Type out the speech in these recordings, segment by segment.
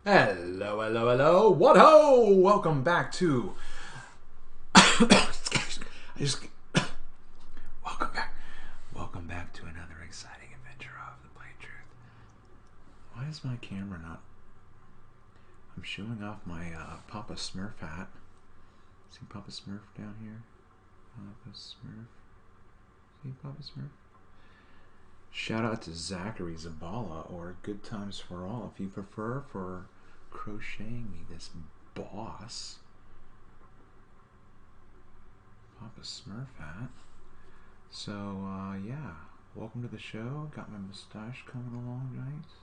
Hello, hello, hello. What ho! Welcome back to. I just. Welcome back. Welcome back to another exciting adventure of the Plain Truth. Why is my camera not. I'm showing off my Papa Smurf hat. See Papa Smurf down here? Papa Smurf. See Papa Smurf? Shout out to Zachary Zabala or Good Times for All if you prefer for crocheting me this boss. Papa Smurf hat. So, yeah. Welcome to the show. Got my mustache coming along nice.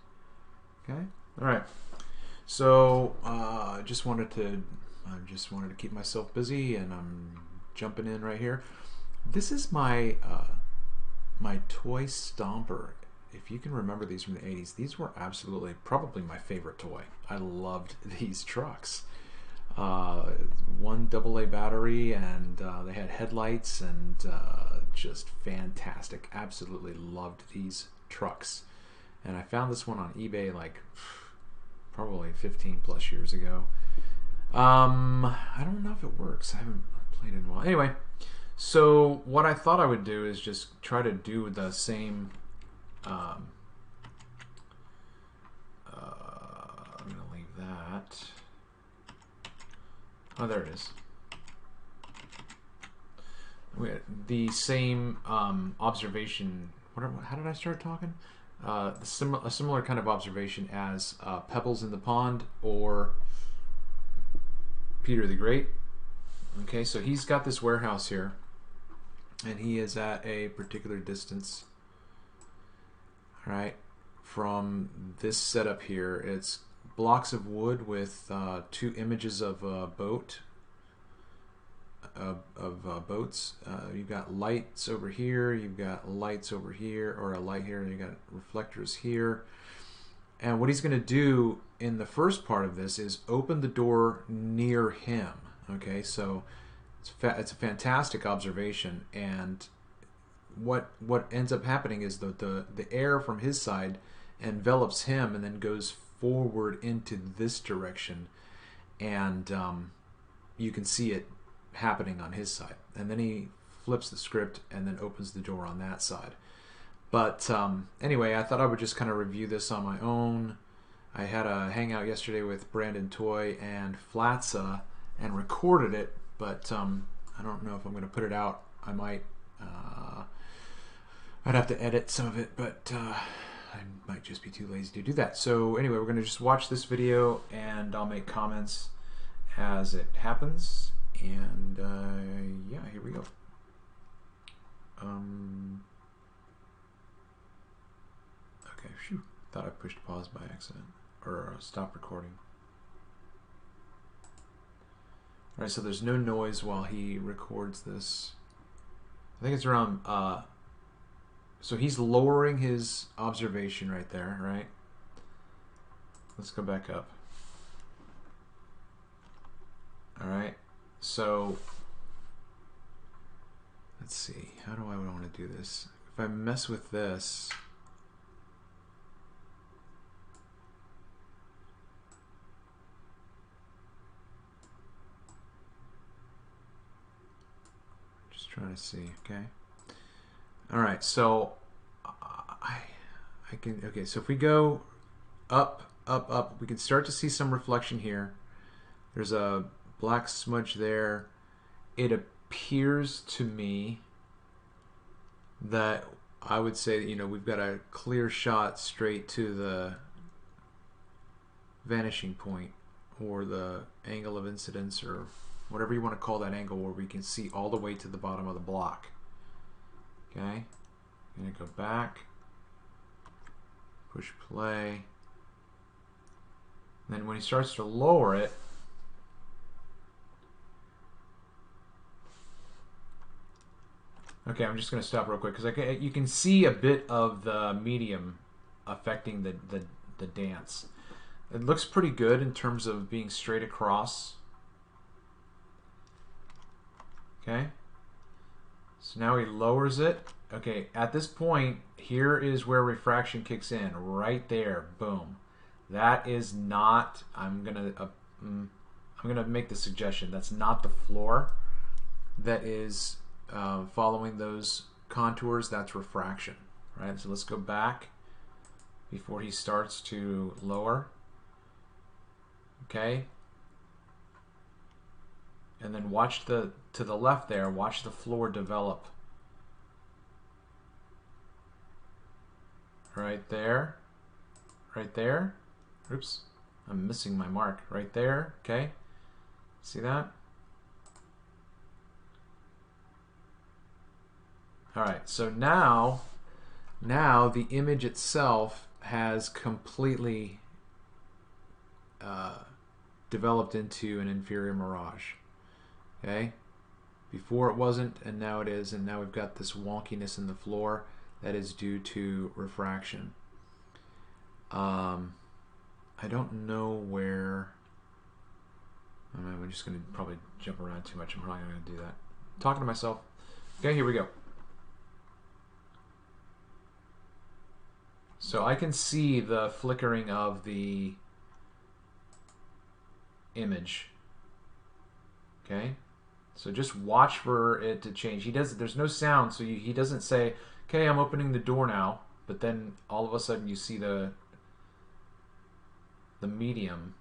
Okay? Alright. So, I just wanted to keep myself busy, and I'm jumping in right here. This is my my toy stomper. If you can remember these from the 80s, these were absolutely probably my favorite toy. I loved these trucks. One AA battery, and they had headlights, and just fantastic. Absolutely loved these trucks. And I found this one on eBay like probably 15 plus years ago. I don't know if it works. I haven't played it in a while. Anyway, so what I thought I would do is just try to do the same. I'm going to leave that. Oh, there it is. The same observation. How did I start talking? A similar kind of observation as Pebbles in the Pond or Peter the Great. Okay, so he's got this warehouse here, and he is at a particular distance. All right, from this setup here, it's blocks of wood with two images of a boat. Boats. You've got lights over here, you've got lights over here, or a light here, and you've got reflectors here. And what he's going to do in the first part of this is open the door near him. Okay, so it's a fantastic observation, and what ends up happening is the air from his side envelops him and then goes forward into this direction, and you can see it happening on his side, and then he flips the script and then opens the door on that side. But anyway, I thought I would just kind of review this on my own. I had a hangout yesterday with Brandon Toy and Flatsa and recorded it, but I don't know if I'm going to put it out. I might I'd have to edit some of it, but I might just be too lazy to do that. So anyway, we're going to just watch this video, and I'll make comments as it happens. And yeah, here we go. Okay, phew. Thought I pushed pause by accident, or stop recording. All right, so there's no noise while he records this. I think it's around. So he's lowering his observation right there, right? Let's go back up. All right. So let's see, how do I want to do this? If I mess with this, just trying to see. Okay, all right, so I can, okay, so if we go up, we can start to see some reflection here. There's a black smudge there. It appears to me that I would say that, you know, we've got a clear shot straight to the vanishing point, or the angle of incidence, or whatever you want to call that angle, where we can see all the way to the bottom of the block. Okay, I'm going to go back, push play, then when he starts to lower it, okay, I'm just going to stop real quick because you can see a bit of the medium affecting the dance. It looks pretty good in terms of being straight across. Okay, so now he lowers it. Okay, at this point, here is where refraction kicks in. Right there, boom. That is not, I'm gonna make the suggestion, that's not the floor that is following those contours. That's refraction, right? So let's go back before he starts to lower. Okay, and then watch to the left there, watch the floor develop. Right there, right there. Oops, I'm missing my mark. Right there, okay? See that? All right, so now the image itself has completely developed into an inferior mirage. Okay, before it wasn't, and now it is, and now we've got this wonkiness in the floor that is due to refraction. I don't know where. I'm just going to probably jump around too much. I'm probably not going to do that. I'm talking to myself. Okay, here we go. So I can see the flickering of the image. Okay, so just watch for it to change. There's no sound, so he doesn't say, okay, I'm opening the door now, but then all of a sudden you see the medium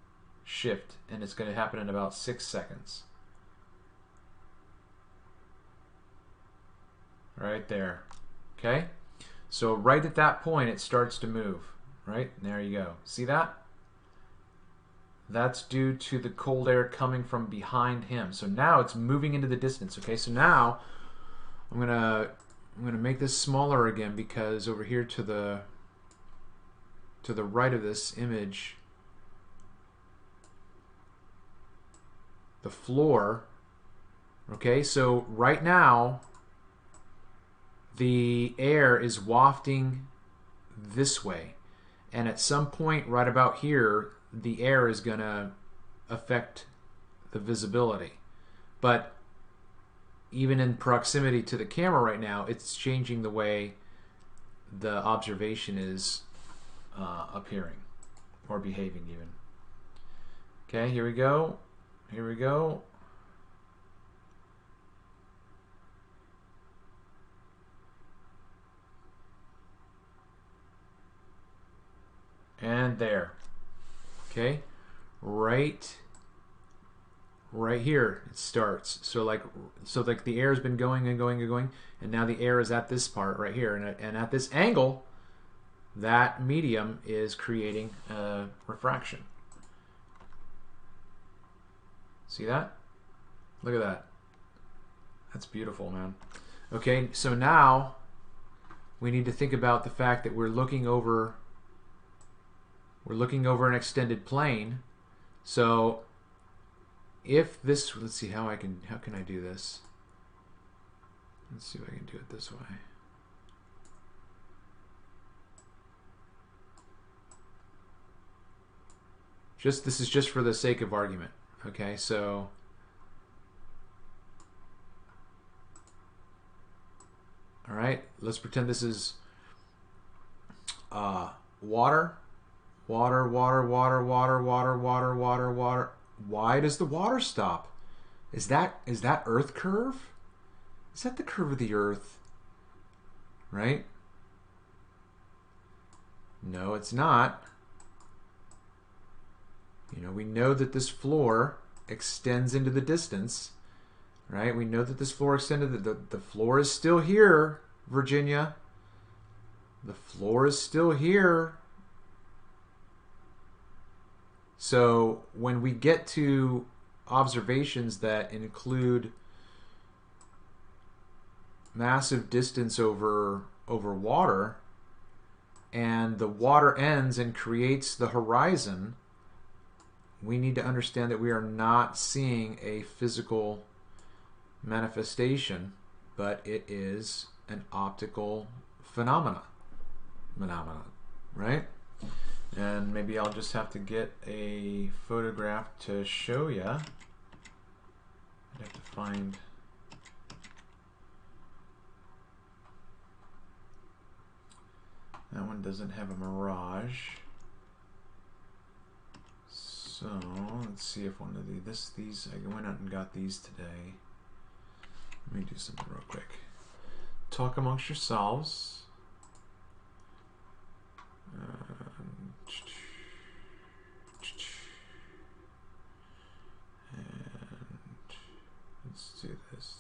shift, and it's going to happen in about 6 seconds. Right there. Okay, so right at that point it starts to move. Right, and there you go. See that? That's due to the cold air coming from behind him. So now it's moving into the distance. Okay, so now I'm gonna make this smaller again, because over here to the right of this image, the floor. Okay, so right now the air is wafting this way, and at some point right about here the air is going to affect the visibility. But even in proximity to the camera right now, it's changing the way the observation is appearing or behaving even. Okay, here we go. Here we go. And there. Okay, right here it starts. So like the air has been going and going and going, and now the air is at this part right here, and at this angle, that medium is creating a refraction. See that? Look at that. That's beautiful, man. Okay, so now we need to think about the fact that we're looking over an extended plane. So if this, let's see how can I do this? Let's see if I can do it this way. This is just for the sake of argument. Okay, so all right, let's pretend this is water. Water, water, water, water, water, water, water, water. Why does the water stop? Is that Earth curve? Is that the curve of the Earth? Right? No, it's not. You know, we know that this floor extends into the distance, right? We know that this floor extended. The floor is still here, Virginia. The floor is still here. So when we get to observations that include massive distance over water, and the water ends and creates the horizon, we need to understand that we are not seeing a physical manifestation, but it is an optical phenomenon, right? And maybe I'll just have to get a photograph to show you. I'd have to find. That one doesn't have a mirage. So let's see if one of these I went out and got these today. Let me do something real quick. Talk amongst yourselves. And let's do this.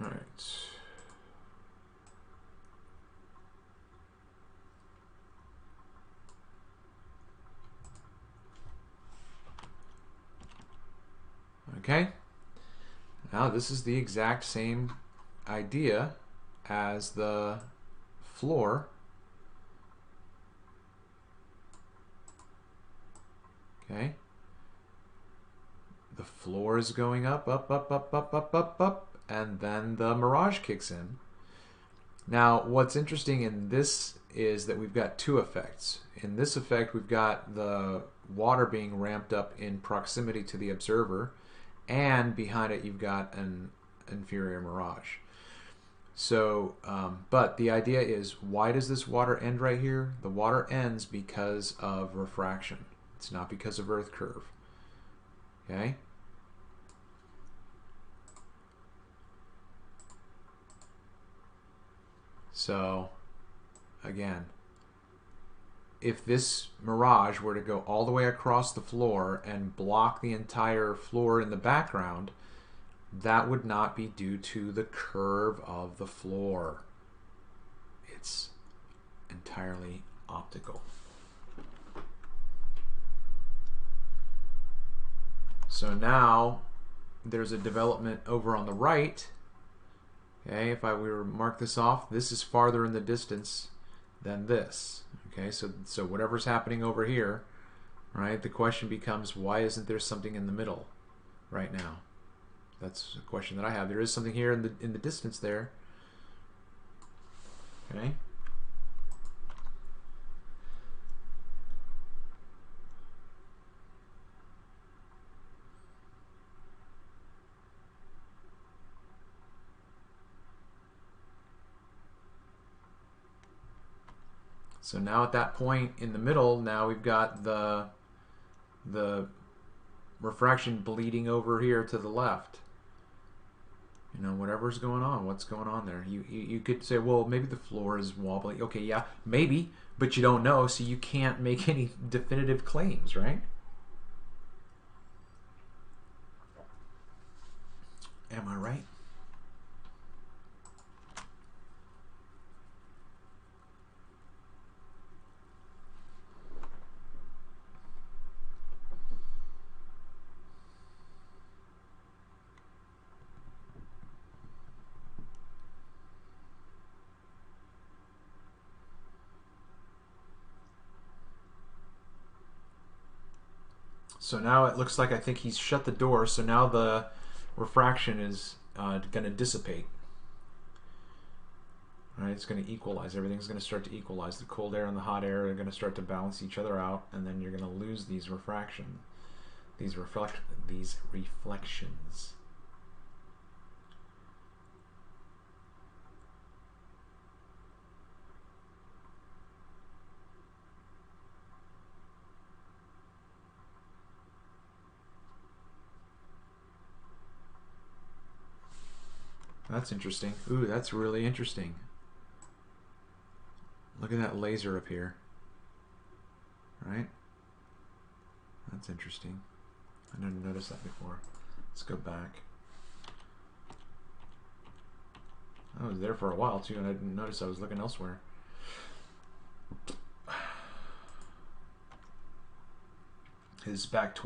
All right. Okay. Now this is the exact same idea as the floor. Okay. The floor is going up, up, up, up, up, up, up, up, and then the mirage kicks in. Now, what's interesting in this is that we've got two effects. In this effect, we've got the water being ramped up in proximity to the observer, and behind it you've got an inferior mirage. So, but the idea is, why does this water end right here? The water ends because of refraction. It's not because of Earth curve. Okay? So, again, if this mirage were to go all the way across the floor and block the entire floor in the background, that would not be due to the curve of the floor. It's entirely optical. So now there's a development over on the right. Okay, if I were to mark this off, this is farther in the distance than this. Okay, so whatever's happening over here, right? The question becomes, why isn't there something in the middle right now? That's a question that I have. There is something here in the distance there. Okay. So now at that point in the middle, now we've got the refraction bleeding over here to the left. You know, whatever's going on, what's going on there? You could say, well, maybe the floor is wobbly. Okay, yeah, maybe, but you don't know, so you can't make any definitive claims, right? Am I right? So now it looks like I think he's shut the door, so now the refraction is going to dissipate. All right, it's going to equalize. Everything's going to start to equalize. The cold air and the hot air are going to start to balance each other out, and then you're going to lose these refractions. These reflections. That's interesting. Ooh, that's really interesting. Look at that laser up here. Right? That's interesting. I didn't notice that before. Let's go back. I was there for a while too, and I didn't notice I was looking elsewhere. This is back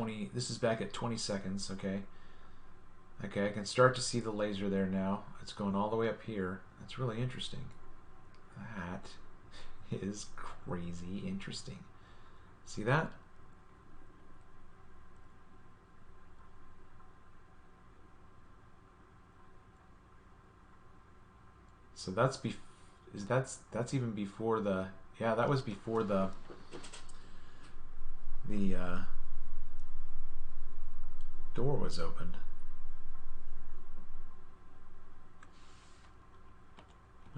at 20 seconds, okay? Okay, I can start to see the laser there now. It's going all the way up here. That's really interesting. That is crazy interesting. See that? So that's even before the, yeah, that was before door was opened.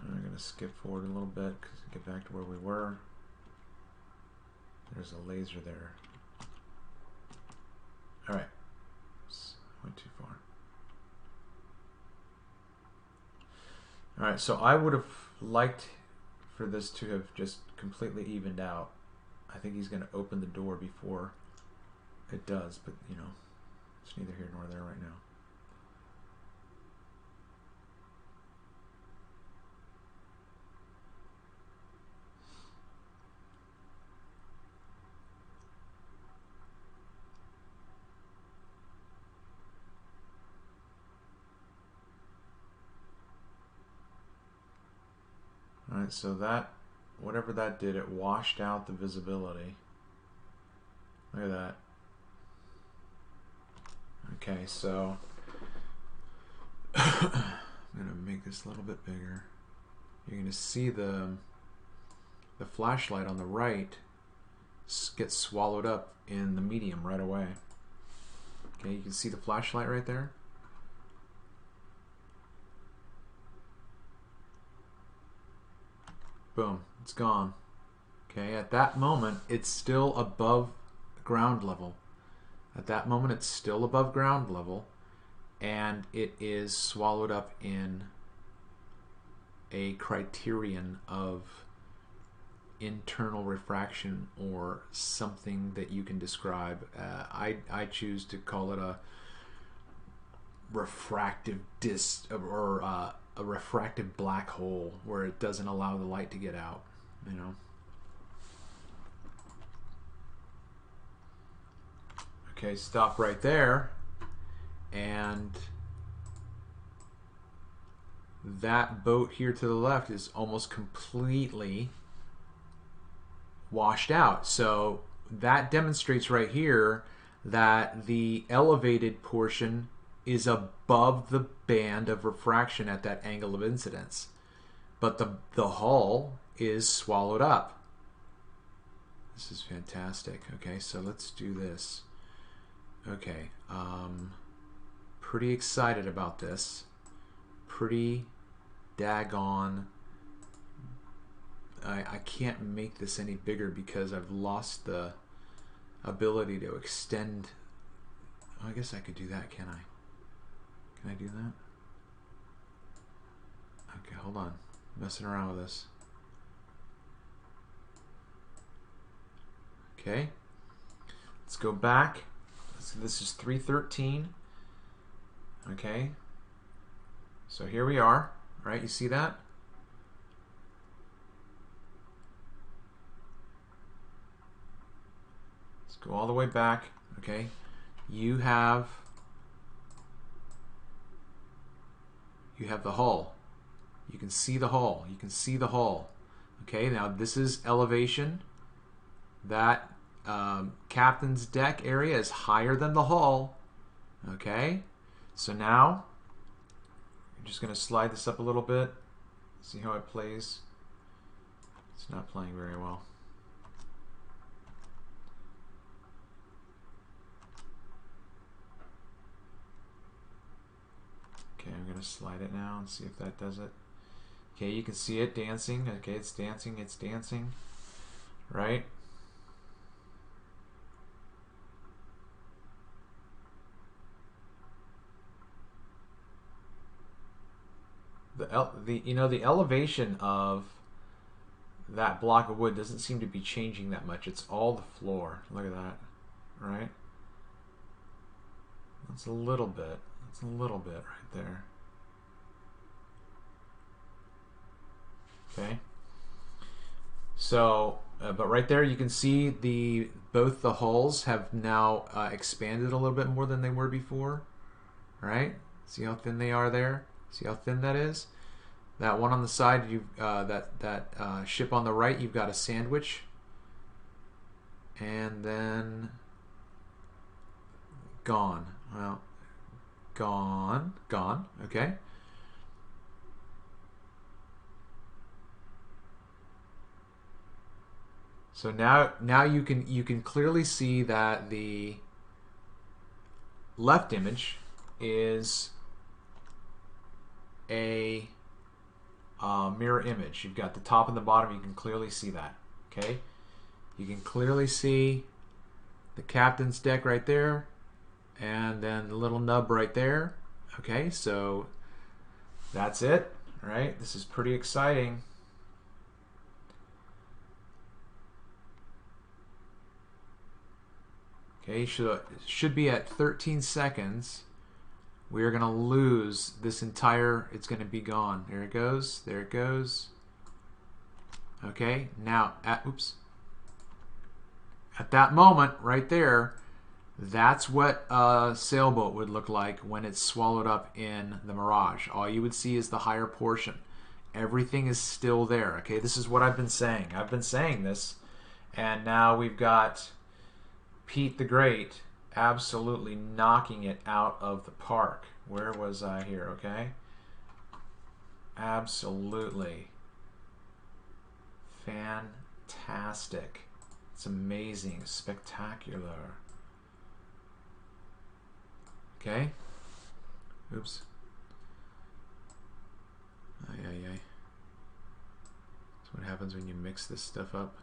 I'm going to skip forward a little bit because get back to where we were. There's a laser there. All right, went too far. All right, so I would have liked for this to have just completely evened out. I think he's going to open the door before it does, but you know, it's neither here nor there right now. All right, so that, whatever that did, it washed out the visibility. Look at that. Okay, so I'm going to make this a little bit bigger. You're going to see the flashlight on the right get swallowed up in the medium right away. Okay, you can see the flashlight right there. Boom, it's gone. Okay, at that moment, it's still above ground level. At that moment, it's still above ground level, and it is swallowed up in a criterion of internal refraction or something that you can describe. I choose to call it a refractive disk or a refractive black hole where it doesn't allow the light to get out, you know. Okay, stop right there, and that boat here to the left is almost completely washed out. So that demonstrates right here that the elevated portion is above the band of refraction at that angle of incidence, but the hull is swallowed up. This is fantastic. Okay, so let's do this. Okay, pretty excited about this. Pretty daggone. I can't make this any bigger because I've lost the ability to extend. Oh, I guess I could do that, can I? Can I do that? Okay, hold on. I'm messing around with this. Okay. Let's go back. So this is 313. Okay. So here we are. Right? You see that? Let's go all the way back. Okay. You have the hull. You can see the hull. You can see the hull. Okay, now this is elevation. That captain's deck area is higher than the hull. Okay, so now I'm just going to slide this up a little bit. See how it plays. It's not playing very well. Okay, I'm going to slide it now and see if that does it. Okay, you can see it dancing. Okay, it's dancing, it's dancing. Right? The elevation of that block of wood doesn't seem to be changing that much. It's all the floor. Look at that. Right? That's a little bit. That's a little bit right there. Okay. So, but right there you can see both the hulls have now expanded a little bit more than they were before. Right? See how thin they are there? See how thin that is? That one on the side, that ship on the right, you've got a sandwich. And then gone. Well, gone. Okay. So now you can clearly see that the left image is a mirror image. You've got the top and the bottom. You can clearly see that. Okay, you can clearly see the captain's deck right there, and then the little nub right there. Okay, so that's it. All right, this is pretty exciting. Okay, should be at 13 seconds. We are going to lose this entire, it's going to be gone. There it goes. There it goes. Okay, now, at that moment right there, that's what a sailboat would look like when it's swallowed up in the mirage. All you would see is the higher portion. Everything is still there. Okay, this is what I've been saying. I've been saying this, and now we've got Pete the Great absolutely knocking it out of the park. Where was I here? Okay, absolutely fantastic. It's amazing, spectacular. Okay, oops. Ay, ay, ay. That's what happens when you mix this stuff up.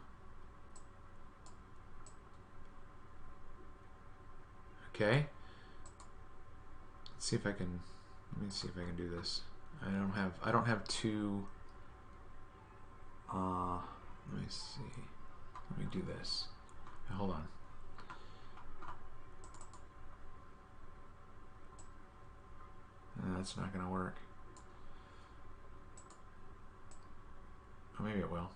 Okay. Let's see if I can. Let me see if I can do this. I don't have two. Let me see. Let me do this. Hold on. That's not going to work. Oh, maybe it will.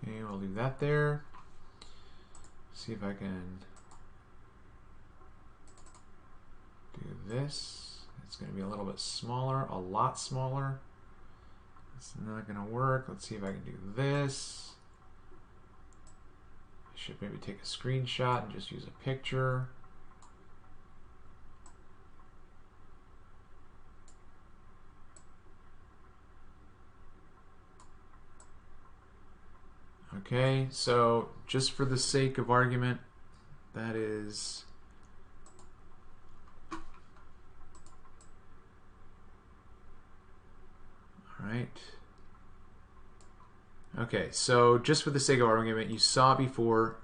Okay, we'll leave that there. See if I can do this. It's going to be a little bit smaller, a lot smaller. It's not going to work. Let's see if I can do this. I should maybe take a screenshot and just use a picture. Okay, so just for the sake of argument, that is all right. Okay, so just for the sake of argument, you saw before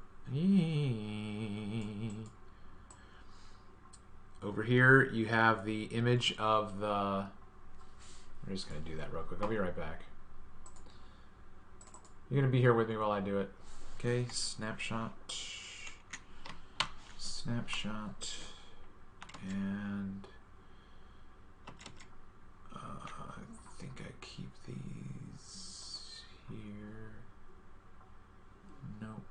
over here you have the image of the, we're just going to do that real quick. I'll be right back. You're going to be here with me while I do it. Okay, snapshot, snapshot, and I think I keep these here. Nope.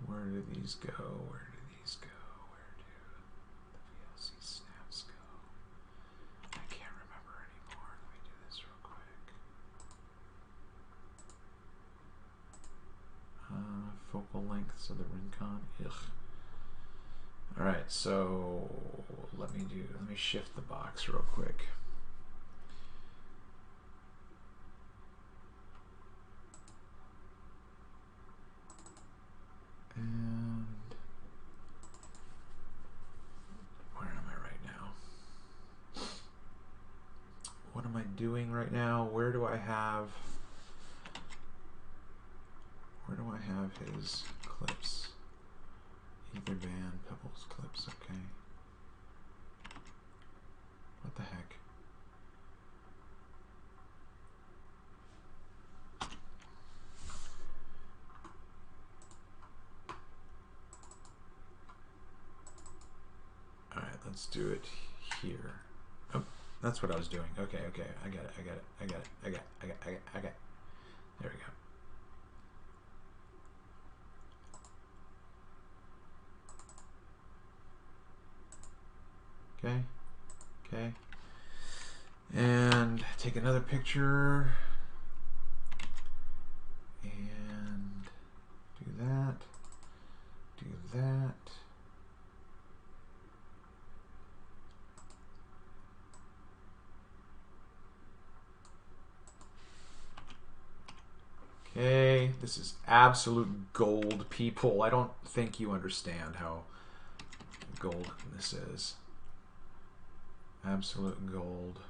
Where do these go? Where do these go? Where do the VLC snaps go? I can't remember anymore. Let me do this real quick. Focal lengths of the Rincon. Ugh. All right, so let me shift the box real quick. And where am I right now? What am I doing right now? Where do I have his clips? Ether band, Pebbles clips, okay. What the heck? All right, let's do it here. Oh, that's what I was doing. Okay, okay, I got it. There we go. Okay, okay, and take another picture and do that, that. Okay, this is absolute gold, people. I don't think you understand how gold this is. Absolute gold.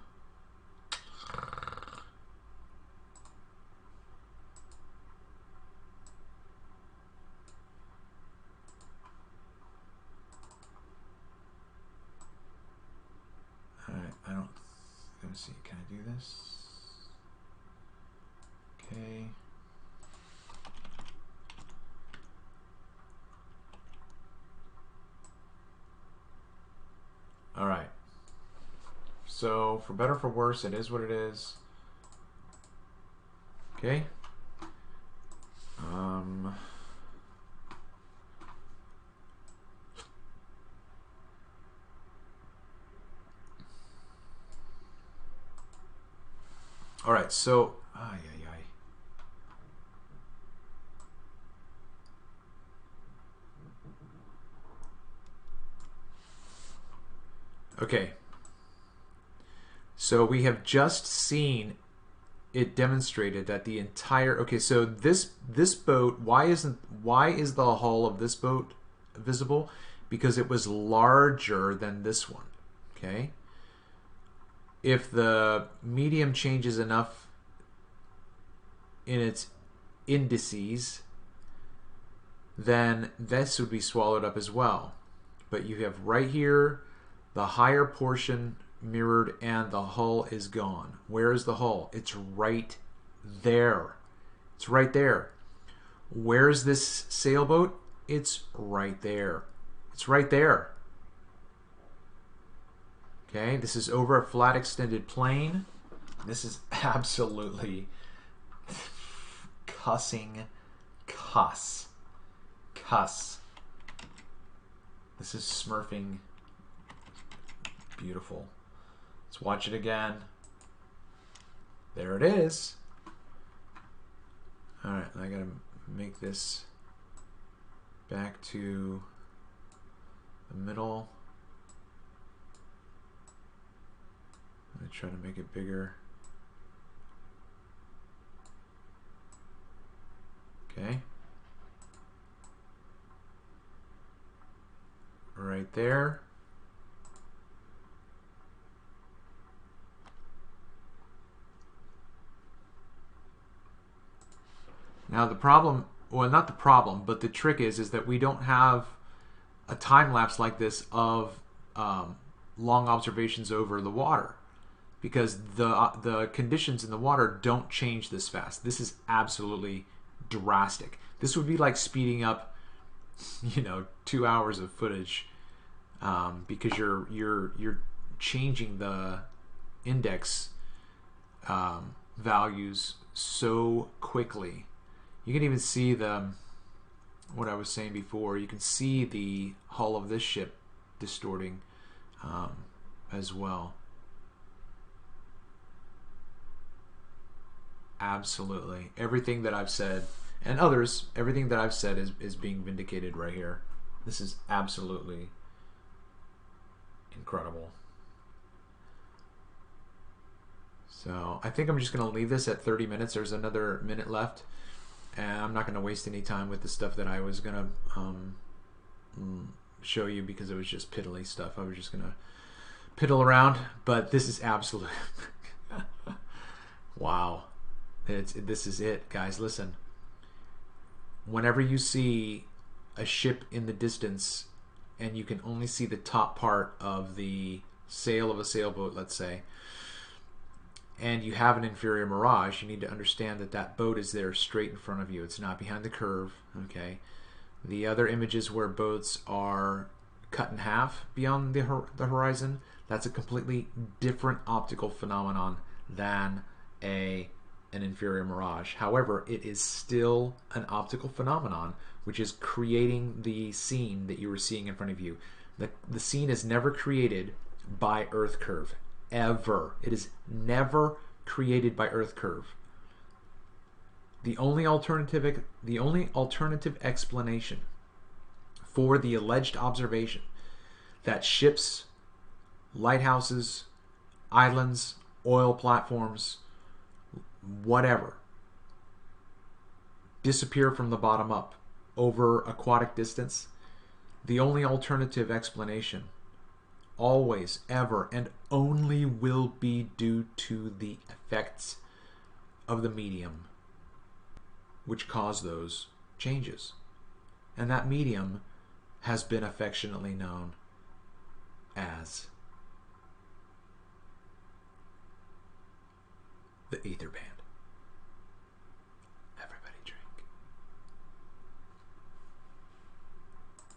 Alright, let me see, can I do this? Okay. All right. So for better or for worse, it is what it is. Okay. All right. So, Okay. So we have just seen it demonstrated that the entire, okay, so this boat, why is the hull of this boat visible? Because it was larger than this one. Okay. If the medium changes enough in its indices, then this would be swallowed up as well. But you have right here the higher portion mirrored and the hull is gone. Where is the hull? It's right there. It's right there. Where's this sailboat? It's right there. It's right there. Okay, this is over a flat extended plane. This is absolutely cuss. This is smurfing beautiful. Let's watch it again. There it is. All right, I gotta make this back to the middle. I'm gonna try to make it bigger. Okay. Right there. Now the problem, well, not the problem, but the trick is that we don't have a time lapse like this of long observations over the water, because the conditions in the water don't change this fast. This is absolutely drastic. This would be like speeding up, 2 hours of footage, because you're changing the index values so quickly. You can even see what I was saying before. You can see the hull of this ship distorting as well. Absolutely. Everything that I've said, and others, everything that I've said is being vindicated right here. This is absolutely incredible. So I think I'm just going to leave this at 30 minutes. There's another minute left. And I'm not going to waste any time with the stuff that I was going to show you, because it was just piddly stuff. I was just going to piddle around. But this is absolute. Wow. This is it, guys. Listen. Whenever you see a ship in the distance and you can only see the top part of the sail of a sailboat, let's say, and you have an inferior mirage, you need to understand that that boat is there straight in front of you. It's not behind the curve, okay? The other images where boats are cut in half beyond the horizon, that's a completely different optical phenomenon than an inferior mirage. However, it is still an optical phenomenon which is creating the scene that you were seeing in front of you. The scene is never created by Earth curve. Ever. It is never created by Earth curve. The only alternative explanation for the alleged observation that ships, lighthouses, islands, oil platforms, whatever, disappear from the bottom up over aquatic distance, the only alternative explanation always, ever, and only will be due to the effects of the medium which cause those changes. And that medium has been affectionately known as the ether band.